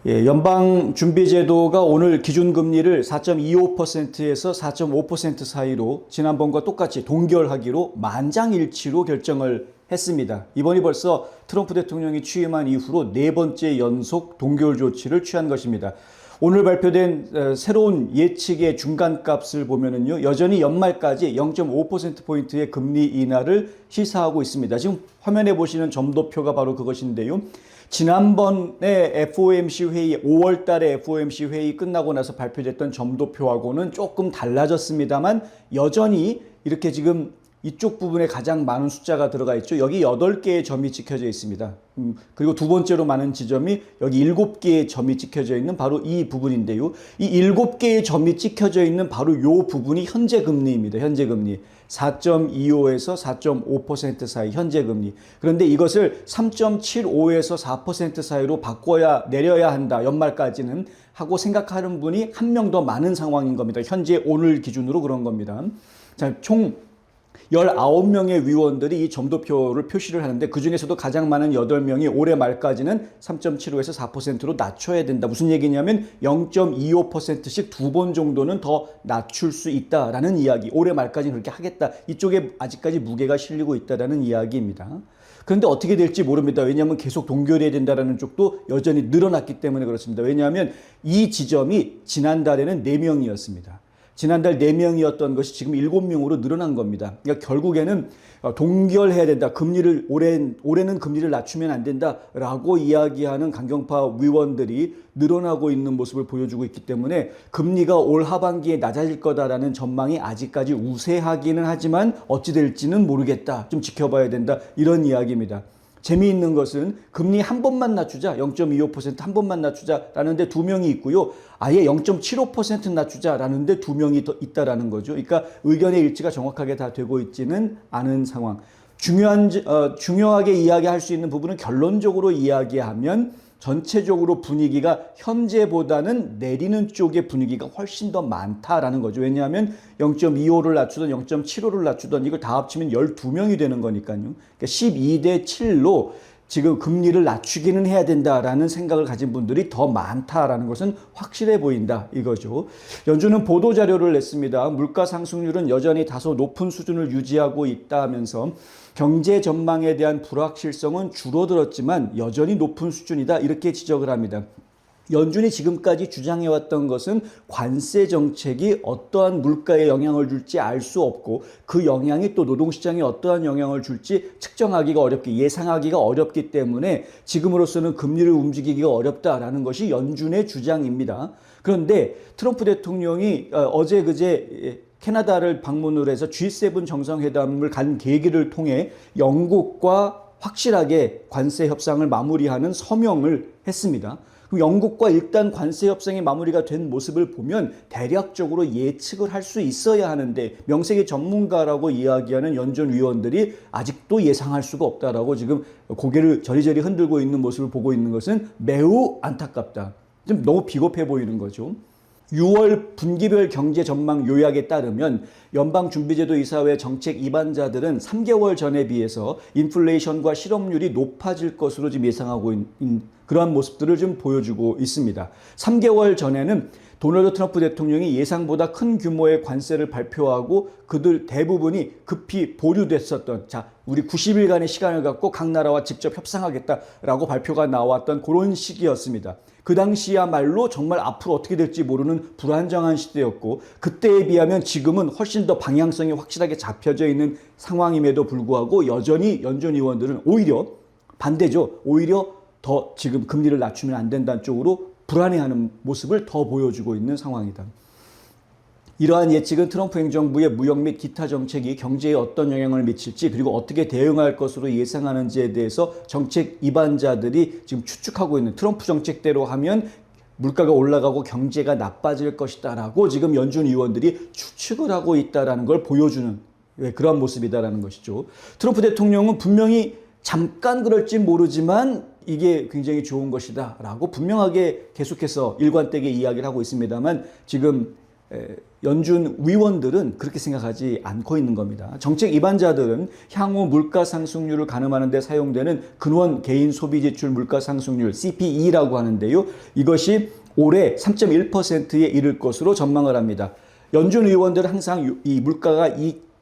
예, 연방준비제도가 오늘 기준금리를 4.25%에서 4.5% 사이로 지난번과 똑같이 동결하기로 만장일치로 결정을 했습니다. 이번이 벌써 트럼프 대통령이 취임한 이후로 네 번째 연속 동결 조치를 취한 것입니다. 오늘 발표된 새로운 예측의 중간값을 보면은요, 여전히 연말까지 0.5%포인트의 금리 인하를 시사하고 있습니다. 지금 화면에 보시는 점도표가 바로 그것인데요. 지난번에 FOMC 회의, 5월 달에 FOMC 회의 끝나고 나서 발표됐던 점도표하고는 조금 달라졌습니다만 여전히 이렇게 지금 이쪽 부분에 가장 많은 숫자가 들어가 있죠. 여기 8개의 점이 찍혀져 있습니다. 그리고 두 번째로 많은 지점이 여기 7개의 점이 찍혀져 있는 바로 이 부분인데요. 이 7개의 점이 찍혀져 있는 바로 이 부분이 현재 금리입니다. 현재 금리. 4.25에서 4.5% 사이 현재 금리. 그런데 이것을 3.75에서 4% 사이로 내려야 한다. 연말까지는 하고 생각하는 분이 한 명 더 많은 상황인 겁니다. 현재 오늘 기준으로 그런 겁니다. 자, 총 19명의 위원들이 이 점도표를 표시를 하는데 그중에서도 가장 많은 8명이 올해 말까지는 3.75에서 4%로 낮춰야 된다. 무슨 얘기냐면 0.25%씩 두 번 정도는 더 낮출 수 있다라는 이야기. 올해 말까지는 그렇게 하겠다. 이쪽에 아직까지 무게가 실리고 있다라는 이야기입니다. 그런데 어떻게 될지 모릅니다. 왜냐하면 계속 동결해야 된다는 쪽도 여전히 늘어났기 때문에 그렇습니다. 왜냐하면 이 지점이 지난달에는 4명이었습니다. 지난달 4명이었던 것이 지금 7명으로 늘어난 겁니다. 그러니까 결국에는 동결해야 된다. 올해는 금리를 낮추면 안 된다라고 이야기하는 강경파 위원들이 늘어나고 있는 모습을 보여주고 있기 때문에 금리가 올 하반기에 낮아질 거다라는 전망이 아직까지 우세하기는 하지만 어찌 될지는 모르겠다. 좀 지켜봐야 된다. 이런 이야기입니다. 재미있는 것은 금리 한 번만 낮추자, 0.25% 한 번만 낮추자라는데 2명이 있고요. 아예 0.75% 낮추자라는데 2명이 더 있다라는 거죠. 그러니까 의견의 일치가 정확하게 다 되고 있지는 않은 상황. 중요하게 이야기할 수 있는 부분은 결론적으로 이야기하면 전체적으로 분위기가 현재보다는 내리는 쪽의 분위기가 훨씬 더 많다라는 거죠. 왜냐하면 0.25를 낮추던 0.75를 낮추던 이걸 다 합치면 12명이 되는 거니까요. 그러니까 12대 7로 지금 금리를 낮추기는 해야 된다라는 생각을 가진 분들이 더 많다라는 것은 확실해 보인다 이거죠. 연준은 보도자료를 냈습니다. 물가 상승률은 여전히 다소 높은 수준을 유지하고 있다면서 경제 전망에 대한 불확실성은 줄어들었지만 여전히 높은 수준이다 이렇게 지적을 합니다. 연준이 지금까지 주장해왔던 것은 관세 정책이 어떠한 물가에 영향을 줄지 알 수 없고 그 영향이 또 노동시장에 어떠한 영향을 줄지 예상하기가 어렵기 때문에 지금으로서는 금리를 움직이기가 어렵다라는 것이 연준의 주장입니다. 그런데 트럼프 대통령이 어제 그제 캐나다를 방문을 해서 G7 정상회담을 간 계기를 통해 영국과 확실하게 관세 협상을 마무리하는 서명을 했습니다. 영국과 일단 관세 협상이 마무리가 된 모습을 보면 대략적으로 예측을 할 수 있어야 하는데 명색의 전문가라고 이야기하는 연준 위원들이 아직도 예상할 수가 없다라고 지금 고개를 저리저리 흔들고 있는 모습을 보고 있는 것은 매우 안타깝다. 좀 너무 비겁해 보이는 거죠. 6월 분기별 경제 전망 요약에 따르면 연방준비제도 이사회 정책 입안자들은 3개월 전에 비해서 인플레이션과 실업률이 높아질 것으로 지금 예상하고 있는 그러한 모습들을 좀 보여주고 있습니다. 3개월 전에는 도널드 트럼프 대통령이 예상보다 큰 규모의 관세를 발표하고 그들 대부분이 급히 보류됐었던 우리 90일간의 시간을 갖고 각 나라와 직접 협상하겠다라고 발표가 나왔던 그런 시기였습니다. 그 당시야말로 정말 앞으로 어떻게 될지 모르는 불안정한 시대였고 그때에 비하면 지금은 훨씬 더 방향성이 확실하게 잡혀져 있는 상황임에도 불구하고 여전히 연준 의원들은 오히려 반대죠. 오히려 더 지금 금리를 낮추면 안 된다는 쪽으로 불안해하는 모습을 더 보여주고 있는 상황이다. 이러한 예측은 트럼프 행정부의 무역 및 기타 정책이 경제에 어떤 영향을 미칠지 그리고 어떻게 대응할 것으로 예상하는지에 대해서 정책 입안자들이 지금 추측하고 있는 트럼프 정책대로 하면 물가가 올라가고 경제가 나빠질 것이다라고 지금 연준 의원들이 추측을 하고 있다는 걸 보여주는 그런 모습이다라는 것이죠. 트럼프 대통령은 분명히 잠깐 그럴지 모르지만 이게 굉장히 좋은 것이다 라고 분명하게 계속해서 일관되게 이야기를 하고 있습니다만 지금 연준 위원들은 그렇게 생각하지 않고 있는 겁니다. 정책 입안자들은 향후 물가 상승률을 가늠하는 데 사용되는 근원 개인 소비 지출 물가 상승률 CPE라고 하는데요. 이것이 올해 3.1%에 이를 것으로 전망을 합니다. 연준 의원들은 항상 이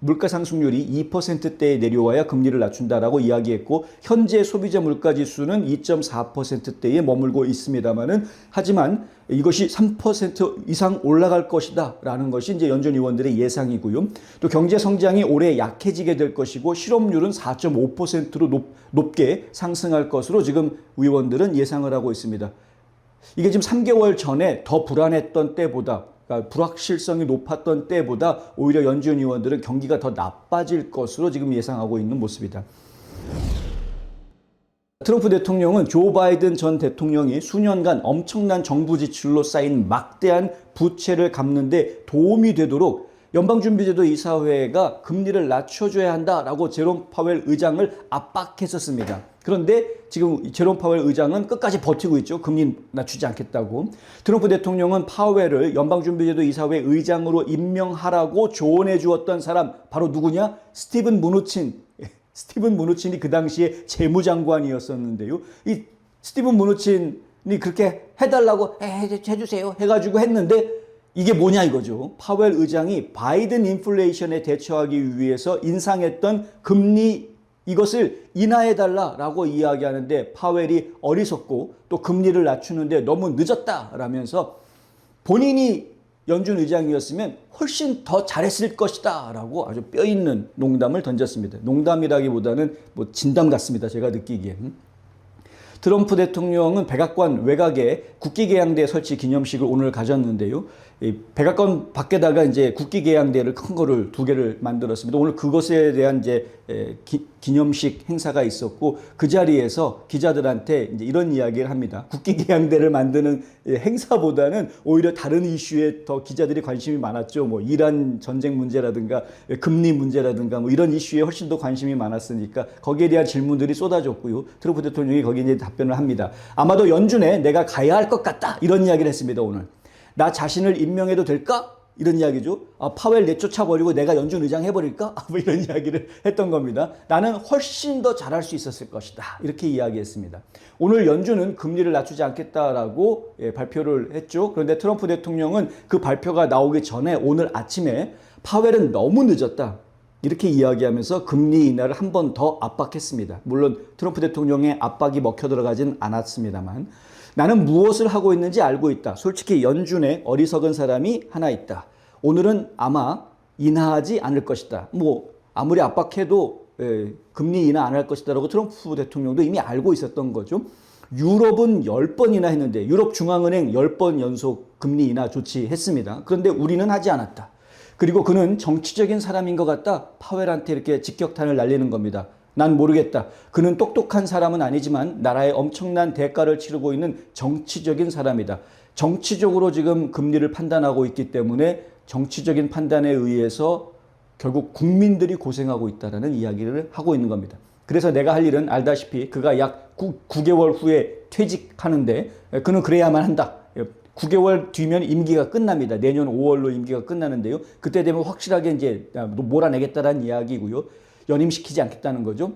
물가 상승률이 2%대에 내려와야 금리를 낮춘다라고 이야기했고, 현재 소비자 물가 지수는 2.4%대에 머물고 있습니다만은, 하지만 이것이 3% 이상 올라갈 것이다라는 것이 이제 연준 의원들의 예상이고요. 또 경제 성장이 올해 약해지게 될 것이고, 실업률은 4.5%로 높게 상승할 것으로 지금 의원들은 예상을 하고 있습니다. 이게 지금 3개월 전에 더 불안했던 때보다, 그러니까 불확실성이 높았던 때보다 오히려 연준 의원들은 경기가 더 나빠질 것으로 지금 예상하고 있는 모습이다. 트럼프 대통령은 조 바이든 전 대통령이 수년간 엄청난 정부 지출로 쌓인 막대한 부채를 갚는 데 도움이 되도록 연방준비제도 이사회가 금리를 낮춰줘야 한다라고 제롬 파웰 의장을 압박했었습니다. 그런데 지금 제롬 파웰 의장은 끝까지 버티고 있죠. 금리 낮추지 않겠다고. 트럼프 대통령은 파웰을 연방준비제도 이사회 의장으로 임명하라고 조언해 주었던 사람 바로 누구냐? 스티븐 무누친. 스티븐 무누친이 그 당시에 재무장관이었었는데요. 이 스티븐 무누친이 그렇게 해달라고 해주세요 해가지고 했는데 이게 뭐냐 이거죠. 파웰 의장이 바이든 인플레이션에 대처하기 위해서 인상했던 금리 이것을 인하해달라라고 이야기하는데 파웰이 어리석고 또 금리를 낮추는데 너무 늦었다라면서 본인이 연준 의장이었으면 훨씬 더 잘했을 것이다 라고 아주 뼈있는 농담을 던졌습니다. 농담이라기보다는 뭐 진담 같습니다. 제가 느끼기에는. 트럼프 대통령은 백악관 외곽에 국기개양대 설치 기념식을 오늘 가졌는데요. 이 백악관 밖에다가 이제 국기개양대를 큰 거를 2개를 만들었습니다. 오늘 그것에 대한 이제 기념식 행사가 있었고 그 자리에서 기자들한테 이제 이런 이야기를 합니다. 국기개양대를 만드는 행사보다는 오히려 다른 이슈에 더 기자들이 관심이 많았죠. 뭐 이란 전쟁 문제라든가 금리 문제라든가 뭐 이런 이슈에 훨씬 더 관심이 많았으니까 거기에 대한 질문들이 쏟아졌고요. 트럼프 대통령이 거기에 이제 답변을 합니다. 아마도 연준에 내가 가야 할 것 같다 이런 이야기를 했습니다. 오늘. 나 자신을 임명해도 될까? 이런 이야기죠. 파웰 내쫓아버리고 내가 연준 의장 해버릴까? 뭐 이런 이야기를 했던 겁니다. 나는 훨씬 더 잘할 수 있었을 것이다. 이렇게 이야기했습니다. 오늘 연준은 금리를 낮추지 않겠다라고 발표를 했죠. 그런데 트럼프 대통령은 그 발표가 나오기 전에 오늘 아침에 파웰은 너무 늦었다. 이렇게 이야기하면서 금리 인하를 한 번 더 압박했습니다. 물론 트럼프 대통령의 압박이 먹혀 들어가진 않았습니다만 나는 무엇을 하고 있는지 알고 있다. 솔직히 연준에 어리석은 사람이 하나 있다. 오늘은 아마 인하하지 않을 것이다. 뭐 아무리 압박해도 금리 인하 안 할 것이다라고 트럼프 대통령도 이미 알고 있었던 거죠. 유럽은 10번이나 했는데 유럽 중앙은행 10번 연속 금리 인하 조치했습니다. 그런데 우리는 하지 않았다. 그리고 그는 정치적인 사람인 것 같다. 파웰한테 이렇게 직격탄을 날리는 겁니다. 난 모르겠다. 그는 똑똑한 사람은 아니지만 나라에 엄청난 대가를 치르고 있는 정치적인 사람이다. 정치적으로 지금 금리를 판단하고 있기 때문에 정치적인 판단에 의해서 결국 국민들이 고생하고 있다는 이야기를 하고 있는 겁니다. 그래서 내가 할 일은 알다시피 그가 약 9개월 후에 퇴직하는데 그는 그래야만 한다. 9개월 뒤면 임기가 끝납니다. 내년 5월로 임기가 끝나는데요. 그때 되면 확실하게 이제 몰아내겠다라는 이야기고요. 연임시키지 않겠다는 거죠.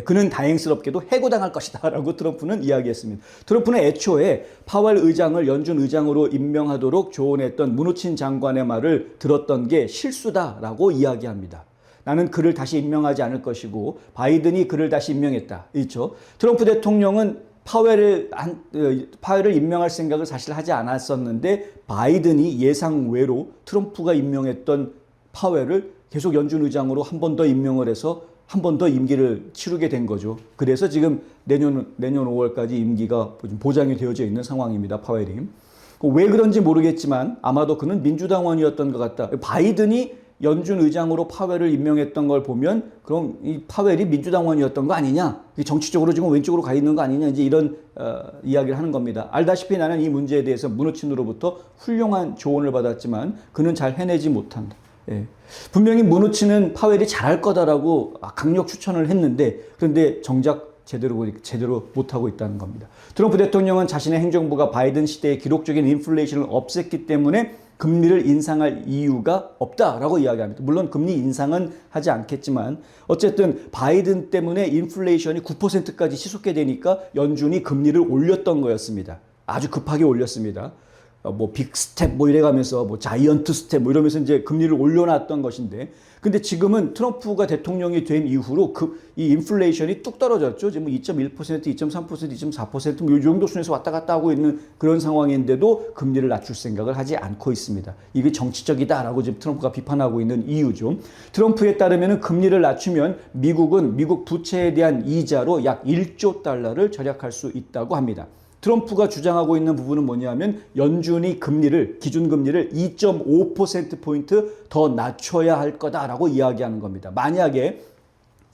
그는 다행스럽게도 해고당할 것이다 라고 트럼프는 이야기했습니다. 트럼프는 애초에 파웰 의장을 연준 의장으로 임명하도록 조언했던 무누친 장관의 말을 들었던 게 실수다라고 이야기합니다. 나는 그를 다시 임명하지 않을 것이고 바이든이 그를 다시 임명했다. 있죠. 트럼프 대통령은 파웰을 임명할 생각을 사실 하지 않았었는데 바이든이 예상외로 트럼프가 임명했던 파웰을 계속 연준 의장으로 한 번 더 임명을 해서 한 번 더 임기를 치르게 된 거죠. 그래서 지금 내년 5월까지 임기가 보장이 되어져 있는 상황입니다. 파웰이. 왜 그런지 모르겠지만 아마도 그는 민주당원이었던 것 같다. 바이든이 연준 의장으로 파웰을 임명했던 걸 보면 그럼 이 파웰이 민주당원이었던 거 아니냐? 정치적으로 지금 왼쪽으로 가 있는 거 아니냐? 이제 이런 이야기를 하는 겁니다. 알다시피 나는 이 문제에 대해서 무누친으로부터 훌륭한 조언을 받았지만 그는 잘 해내지 못한다. 분명히 무누친은 파웰이 잘할 거다라고 강력 추천을 했는데 그런데 정작 제대로 못하고 있다는 겁니다. 트럼프 대통령은 자신의 행정부가 바이든 시대의 기록적인 인플레이션을 없앴기 때문에 금리를 인상할 이유가 없다라고 이야기합니다. 물론 금리 인상은 하지 않겠지만 어쨌든 바이든 때문에 인플레이션이 9%까지 치솟게 되니까 연준이 금리를 올렸던 거였습니다. 아주 급하게 올렸습니다. 뭐 빅스텝 뭐 이래가면서 뭐 자이언트 스텝 뭐 이러면서 이제 금리를 올려놨던 것인데, 근데 지금은 트럼프가 대통령이 된 이후로 이 인플레이션이 뚝 떨어졌죠. 지금 2.1%, 2.3%, 2.4% 뭐 이 정도 수준에서 왔다 갔다 하고 있는 그런 상황인데도 금리를 낮출 생각을 하지 않고 있습니다. 이게 정치적이다라고 지금 트럼프가 비판하고 있는 이유죠. 트럼프에 따르면 금리를 낮추면 미국 부채에 대한 이자로 약 1조 달러를 절약할 수 있다고 합니다. 트럼프가 주장하고 있는 부분은 뭐냐면 연준이 기준금리를 2.5%포인트 더 낮춰야 할 거다라고 이야기하는 겁니다. 만약에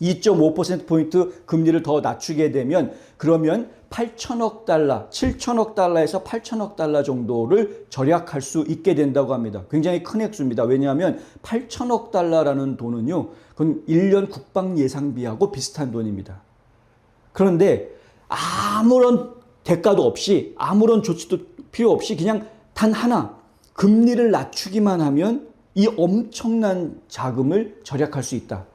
2.5%포인트 금리를 더 낮추게 되면 그러면 8천억 달러, 7천억 달러에서 8천억 달러 정도를 절약할 수 있게 된다고 합니다. 굉장히 큰 액수입니다. 왜냐하면 8천억 달러라는 돈은요, 그건 1년 국방 예상비하고 비슷한 돈입니다. 그런데 아무런 대가도 없이 아무런 조치도 필요 없이 그냥 단 하나 금리를 낮추기만 하면 이 엄청난 자금을 절약할 수 있다.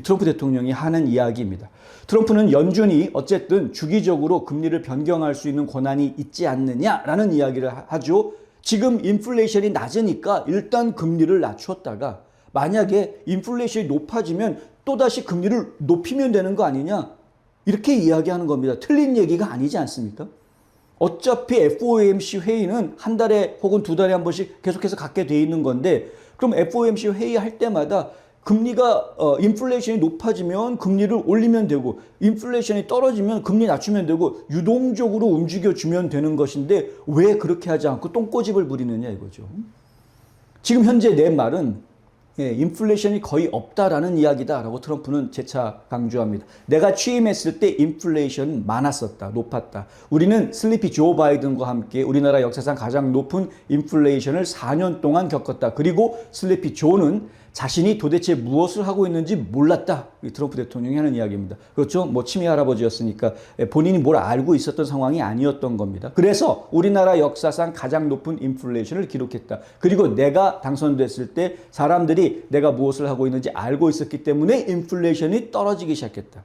트럼프 대통령이 하는 이야기입니다. 트럼프는 연준이 어쨌든 주기적으로 금리를 변경할 수 있는 권한이 있지 않느냐라는 이야기를 하죠. 지금 인플레이션이 낮으니까 일단 금리를 낮췄다가 만약에 인플레이션이 높아지면 또다시 금리를 높이면 되는 거 아니냐, 이렇게 이야기하는 겁니다. 틀린 얘기가 아니지 않습니까? 어차피 FOMC 회의는 한 달에 혹은 두 달에 한 번씩 계속해서 갖게 돼 있는 건데, 그럼 FOMC 회의할 때마다 금리가 인플레이션이 높아지면 금리를 올리면 되고 인플레이션이 떨어지면 금리 낮추면 되고 유동적으로 움직여주면 되는 것인데 왜 그렇게 하지 않고 똥꼬집을 부리느냐 이거죠. 지금 현재 내 말은 인플레이션이 거의 없다라는 이야기다라고 트럼프는 재차 강조합니다. 내가 취임했을 때 인플레이션은 많았었다, 높았다. 우리는 슬리피 조 바이든과 함께 우리나라 역사상 가장 높은 인플레이션을 4년 동안 겪었다. 그리고 슬리피 조는 자신이 도대체 무엇을 하고 있는지 몰랐다. 트럼프 대통령이 하는 이야기입니다. 그렇죠? 뭐 치매 할아버지였으니까 본인이 뭘 알고 있었던 상황이 아니었던 겁니다. 그래서 우리나라 역사상 가장 높은 인플레이션을 기록했다. 그리고 내가 당선됐을 때 사람들이 내가 무엇을 하고 있는지 알고 있었기 때문에 인플레이션이 떨어지기 시작했다.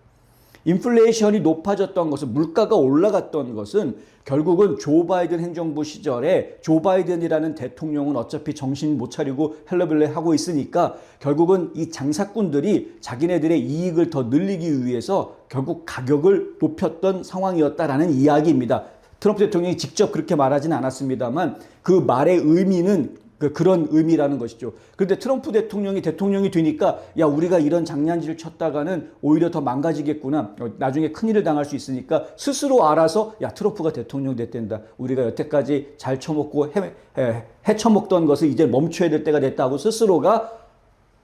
인플레이션이 높아졌던 것은, 물가가 올라갔던 것은 결국은 조 바이든 행정부 시절에 조 바이든이라는 대통령은 어차피 정신 못 차리고 헬레벌레 하고 있으니까 결국은 이 장사꾼들이 자기네들의 이익을 더 늘리기 위해서 결국 가격을 높였던 상황이었다라는 이야기입니다. 트럼프 대통령이 직접 그렇게 말하지는 않았습니다만 그 말의 의미는 그런 의미라는 것이죠. 그런데 트럼프 대통령이 되니까 야, 우리가 이런 장난질을 쳤다가는 오히려 더 망가지겠구나, 나중에 큰일을 당할 수 있으니까 스스로 알아서 야, 트럼프가 대통령 됐댄다, 우리가 여태까지 잘 처먹고 헤쳐먹던 것을 이제 멈춰야 될 때가 됐다 하고 스스로가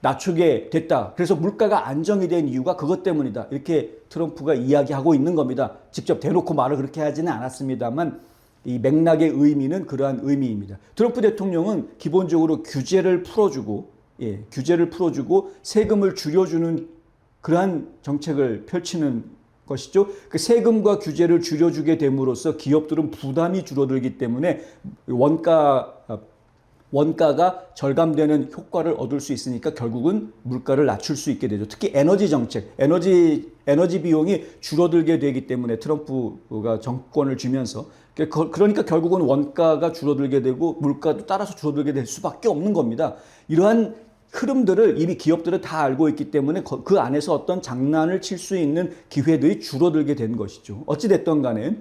낮추게 됐다. 그래서 물가가 안정이 된 이유가 그것 때문이다, 이렇게 트럼프가 이야기하고 있는 겁니다. 직접 대놓고 말을 그렇게 하지는 않았습니다만 이 맥락의 의미는 그러한 의미입니다. 트럼프 대통령은 기본적으로 규제를 풀어주고 세금을 줄여주는 그러한 정책을 펼치는 것이죠. 그 세금과 규제를 줄여주게 됨으로써 기업들은 부담이 줄어들기 때문에 원가가 절감되는 효과를 얻을 수 있으니까 결국은 물가를 낮출 수 있게 되죠. 특히 에너지 정책, 에너지 비용이 줄어들게 되기 때문에 트럼프가 정권을 쥐면서, 그러니까 결국은 원가가 줄어들게 되고 물가도 따라서 줄어들게 될 수밖에 없는 겁니다. 이러한 흐름들을 이미 기업들은 다 알고 있기 때문에 그 안에서 어떤 장난을 칠 수 있는 기회들이 줄어들게 된 것이죠. 어찌됐든 간에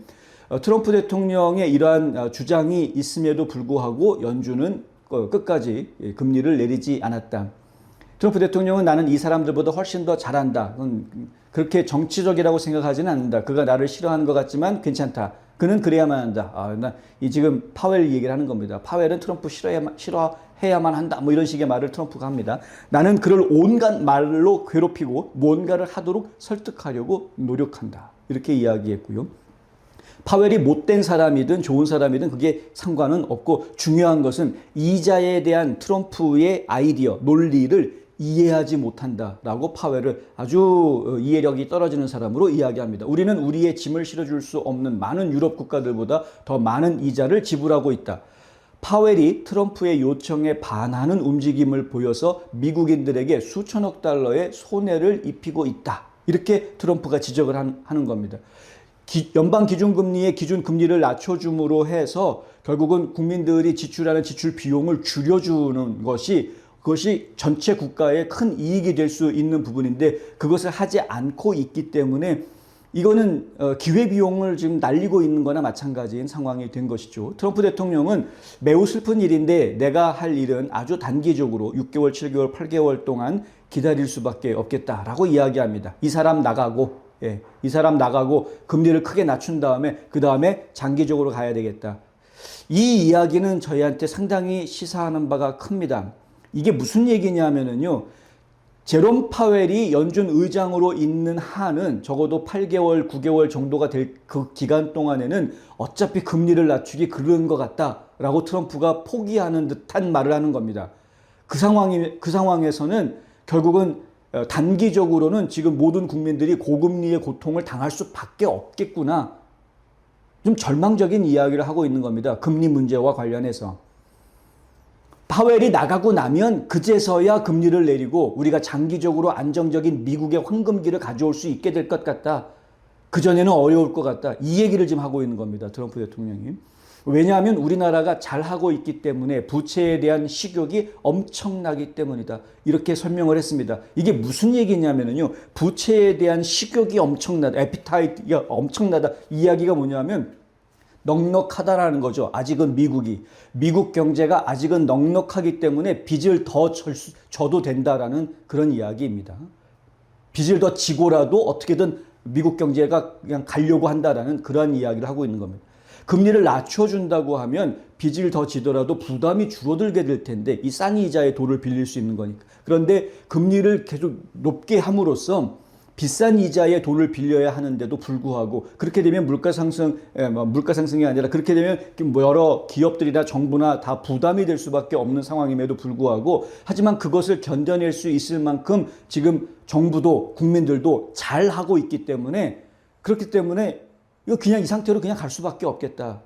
트럼프 대통령의 이러한 주장이 있음에도 불구하고 연준은 끝까지 금리를 내리지 않았다. 트럼프 대통령은 나는 이 사람들보다 훨씬 더 잘한다, 그렇게 정치적이라고 생각하지는 않는다, 그가 나를 싫어하는 것 같지만 괜찮다, 그는 그래야만 한다. 지금 파웰 얘기를 하는 겁니다. 파웰은 트럼프 싫어해야만 한다, 뭐 이런 식의 말을 트럼프가 합니다. 나는 그를 온갖 말로 괴롭히고 뭔가를 하도록 설득하려고 노력한다, 이렇게 이야기했고요. 파웰이 못된 사람이든 좋은 사람이든 그게 상관은 없고, 중요한 것은 이자에 대한 트럼프의 아이디어, 논리를 이해하지 못한다라고 파웰을 아주 이해력이 떨어지는 사람으로 이야기합니다. 우리는 우리의 짐을 실어줄 수 없는 많은 유럽 국가들보다 더 많은 이자를 지불하고 있다. 파웰이 트럼프의 요청에 반하는 움직임을 보여서 미국인들에게 수천억 달러의 손해를 입히고 있다. 이렇게 트럼프가 지적을 하는 겁니다. 연방 기준금리의 기준금리를 낮춰줌으로 해서 결국은 국민들이 지출하는 지출 비용을 줄여주는 그것이 전체 국가에 큰 이익이 될 수 있는 부분인데 그것을 하지 않고 있기 때문에 이거는 기회비용을 지금 날리고 있는 거나 마찬가지인 상황이 된 것이죠. 트럼프 대통령은 매우 슬픈 일인데 내가 할 일은 아주 단기적으로 6개월, 7개월, 8개월 동안 기다릴 수밖에 없겠다라고 이야기합니다. 이 사람 나가고 금리를 크게 낮춘 다음에 그 다음에 장기적으로 가야 되겠다. 이 이야기는 저희한테 상당히 시사하는 바가 큽니다. 이게 무슨 얘기냐면요. 제롬 파웰이 연준 의장으로 있는 한은 적어도 8개월, 9개월 정도가 될 그 기간 동안에는 어차피 금리를 낮추기 그런 것 같다라고 트럼프가 포기하는 듯한 말을 하는 겁니다. 그 상황에서는 결국은 단기적으로는 지금 모든 국민들이 고금리의 고통을 당할 수밖에 없겠구나. 좀 절망적인 이야기를 하고 있는 겁니다. 금리 문제와 관련해서. 파웰이 나가고 나면 그제서야 금리를 내리고 우리가 장기적으로 안정적인 미국의 황금기를 가져올 수 있게 될 것 같다. 그전에는 어려울 것 같다. 이 얘기를 지금 하고 있는 겁니다. 트럼프 대통령이. 왜냐하면 우리나라가 잘하고 있기 때문에 부채에 대한 식욕이 엄청나기 때문이다. 이렇게 설명을 했습니다. 이게 무슨 얘기냐면요. 부채에 대한 식욕이 엄청나다. 에피타이트가 엄청나다. 이 이야기가 뭐냐면 넉넉하다라는 거죠. 아직은 미국 경제가 아직은 넉넉하기 때문에 빚을 더 져도 된다라는 그런 이야기입니다. 빚을 더 지고라도 어떻게든 미국 경제가 그냥 가려고 한다라는 그런 이야기를 하고 있는 겁니다. 금리를 낮춰준다고 하면 빚을 더 지더라도 부담이 줄어들게 될 텐데 이 싼 이자의 돈을 빌릴 수 있는 거니까. 그런데 금리를 계속 높게 함으로써 비싼 이자의 돈을 빌려야 하는데도 불구하고 그렇게 되면 물가 상승이 아니라 그렇게 되면 여러 기업들이나 정부나 다 부담이 될 수밖에 없는 상황임에도 불구하고 하지만 그것을 견뎌낼 수 있을 만큼 지금 정부도 국민들도 잘 하고 있기 때문에 그렇기 때문에 이거 그냥 이 상태로 그냥 갈 수밖에 없겠다.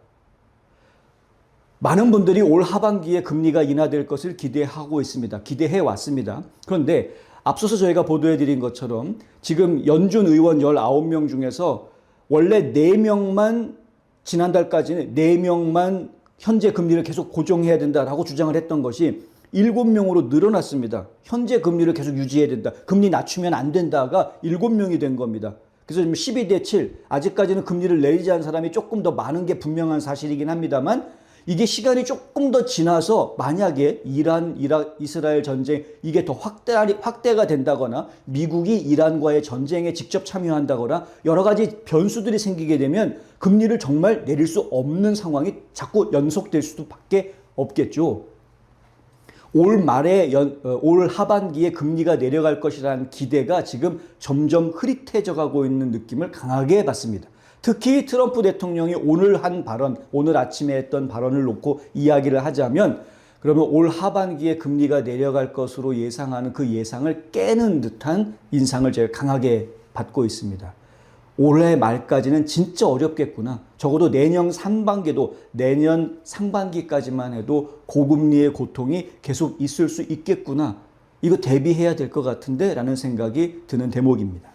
많은 분들이 올 하반기에 금리가 인하될 것을 기대하고 있습니다. 기대해 왔습니다. 그런데 앞서서 저희가 보도해드린 것처럼 지금 연준 의원 19명 중에서 원래 4명만 지난달까지는 4명만 현재 금리를 계속 고정해야 된다라고 주장을 했던 것이 7명으로 늘어났습니다. 현재 금리를 계속 유지해야 된다. 금리 낮추면 안 된다가 7명이 된 겁니다. 그래서 지금 12대 7, 아직까지는 금리를 내리지 않은 사람이 조금 더 많은 게 분명한 사실이긴 합니다만 이게 시간이 조금 더 지나서 만약에 이란, 이스라엘 전쟁 이게 더 확대가 된다거나 미국이 이란과의 전쟁에 직접 참여한다거나 여러 가지 변수들이 생기게 되면 금리를 정말 내릴 수 없는 상황이 자꾸 연속될 수밖에 없겠죠. 올 하반기에 금리가 내려갈 것이라는 기대가 지금 점점 흐릿해져 가고 있는 느낌을 강하게 받습니다. 특히 트럼프 대통령이 오늘 아침에 했던 발언을 놓고 이야기를 하자면 그러면 올 하반기에 금리가 내려갈 것으로 예상하는 그 예상을 깨는 듯한 인상을 제가 강하게 받고 있습니다. 올해 말까지는 진짜 어렵겠구나. 적어도 내년 상반기까지만 해도 고금리의 고통이 계속 있을 수 있겠구나. 이거 대비해야 될 것 같은데 라는 생각이 드는 대목입니다.